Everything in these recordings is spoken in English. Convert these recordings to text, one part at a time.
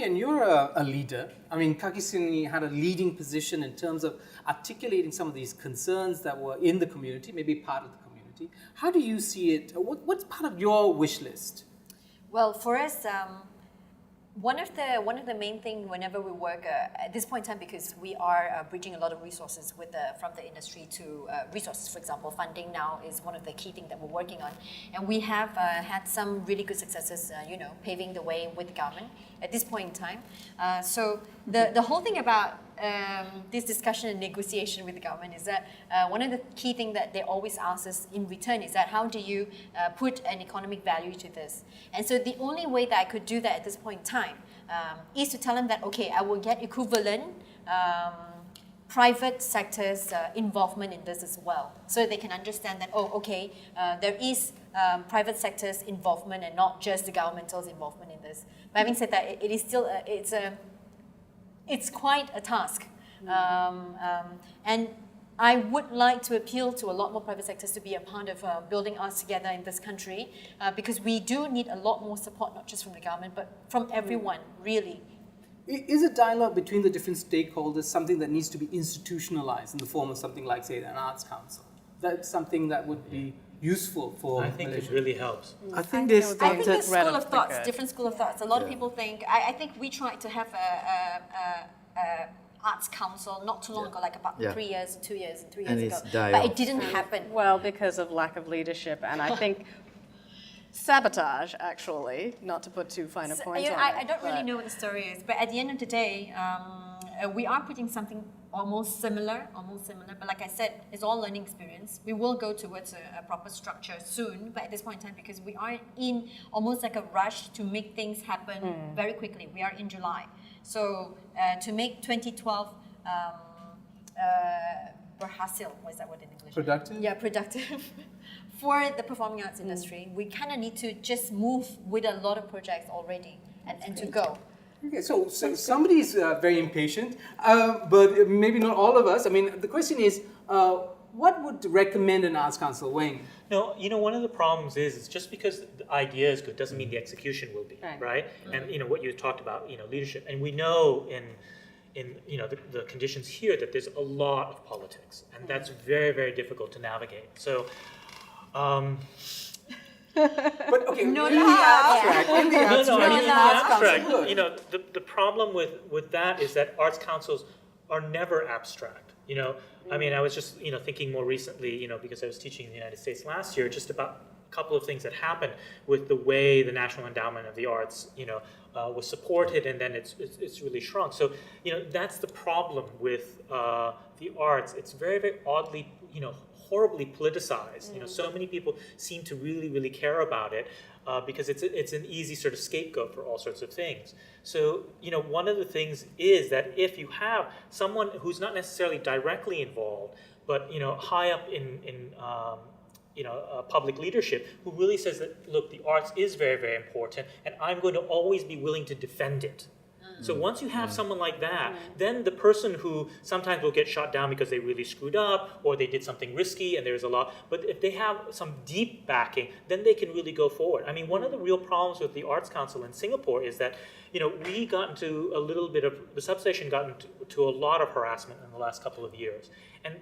and you're a leader. I mean, Kakisini had a leading position in terms of articulating some of these concerns that were in the community, maybe part of the community. How do you see it? What's part of your wish list? Well, for us, one of the main thing whenever we work at this point in time, because we are bridging a lot of resources from the industry to resources, for example, funding now is one of the key things that we're working on, and we have had some really good successes, paving the way with the government at this point in time. So the whole thing about this discussion and negotiation with the government is that one of the key things that they always ask us in return is that how do you put an economic value to this? And so the only way that I could do that at this point in time is to tell them that, okay, I will get equivalent private sector's involvement in this as well, so they can understand that, oh, okay, there is private sector's involvement and not just the governmental's involvement in this. But having said that, it is still, it's quite a task. And I would like to appeal to a lot more private sectors to be a part of building arts together in this country, because we do need a lot more support, not just from the government, but from everyone, really. Is a dialogue between the different stakeholders something that needs to be institutionalized in the form of something like, say, an arts council? That's something that would be useful for I think Malaysia. it really helps. I think this I think there's started school of thoughts, different school of thoughts. A lot of people think, I think we tried to have a arts council not too long ago, like about 3 years, 2 years, and 3 years And ago. it's died But off. it didn't happen. Well, because of lack of leadership, and I think sabotage, actually, not to put too fine a point on it. I don't really know what the story is, but at the end of the day, we are putting something almost similar, but like I said, it's all learning experience. We will go towards a proper structure soon, but at this point in time, because we are in almost like a rush to make things happen very quickly. We are in July. So to make 2012 berhasil, what is that word in English? Productive? Yeah, productive. For the performing arts industry, we kind of need to just move with a lot of projects already and to go. Okay, so somebody is very impatient, but maybe not all of us. I mean, the question is, what would recommend an arts council, Wayne? No, one of the problems is just because the idea is good doesn't mean the execution will be, right? And what you talked about, leadership, and we know in the conditions here that there's a lot of politics, and that's very, very difficult to navigate. So. But okay, No, in the no. abstract, in the abstract, I mean, in the arts council abstract, good. the problem with that is that arts councils are never abstract. I mean, I was just, thinking more recently, because I was teaching in the United States last year, just about a couple of things that happened with the way the National Endowment of the Arts, was supported, and then it's really shrunk. So, that's the problem with the arts. It's very, very oddly, horribly politicized. So many people seem to really, really care about it because it's an easy sort of scapegoat for all sorts of things. So, one of the things is that if you have someone who's not necessarily directly involved, but high up in public leadership, who really says that, look, the arts is very, very important, and I'm going to always be willing to defend it. So once you have someone like that, then the person who sometimes will get shot down because they really screwed up or they did something risky and there's a lot, but if they have some deep backing, then they can really go forward. I mean, one of the real problems with the Arts Council in Singapore is that, we got into a little bit of, the substation got into a lot of harassment in the last couple of years. And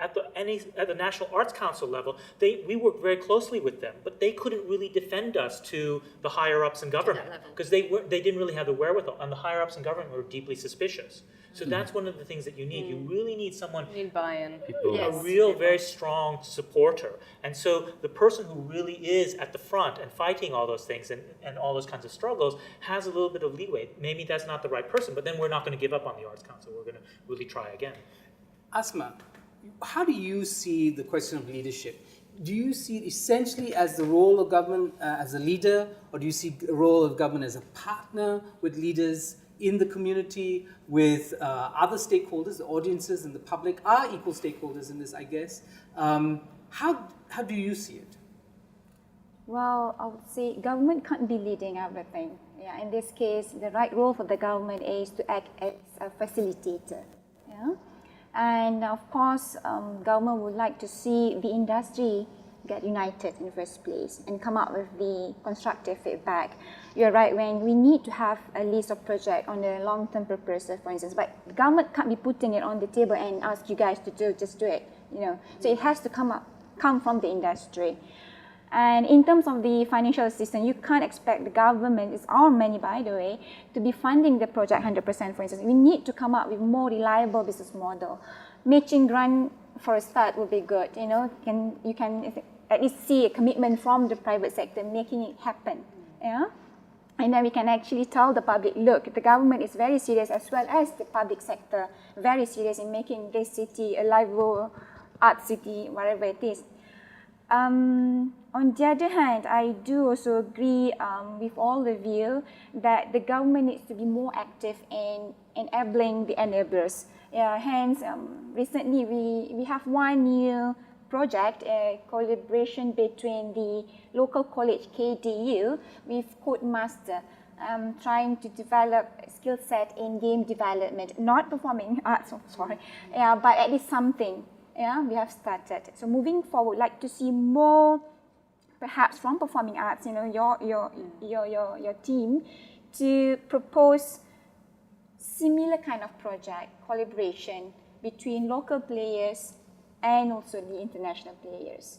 at the National Arts Council level, we worked very closely with them, but they couldn't really defend us to the higher ups in government because they didn't really have the wherewithal, and the higher ups in government were deeply suspicious. So that's one of the things that you need. You really need someone, You need buy-in. a real, very strong supporter. And so the person who really is at the front and fighting all those things and all those kinds of struggles has a little bit of leeway. Maybe that's not the right person, but then we're not going to give up on the Arts Council. We're going to really try again. Asma, how do you see the question of leadership? Do you see it essentially as the role of government as a leader, or do you see the role of government as a partner with leaders in the community, with other stakeholders? The audiences and the public are equal stakeholders in this, I guess. How do you see it? Well, I would say government can't be leading everything. Yeah, in this case, the right role for the government is to act as a facilitator. Yeah? And of course, government would like to see the industry get united in the first place and come up with the constructive feedback. You're right, when we need to have a list of projects on the long-term purpose, for instance, but the government can't be putting it on the table and ask you guys to just do it, you know. So it has to come from the industry. And in terms of the financial assistance, you can't expect the government, it's our money by the way, to be funding the project 100%, for instance. We need to come up with more reliable business model. Matching grant for a start would be good, you know, you can at least see a commitment from the private sector making it happen, yeah? And then we can actually tell the public, look, the government is very serious as well as the public sector, very serious in making this city a livable art city, whatever it is. On the other hand, I do also agree with all of you that the government needs to be more active in enabling the enablers. Hence, recently we have one new project, a collaboration between the local college KDU with Codemaster, trying to develop a skill set in game development, not performing arts, but at least something. Yeah, we have started. So moving forward, I'd like to see more, perhaps from performing arts, you know, your team, to propose similar kind of project collaboration between local players and also the international players.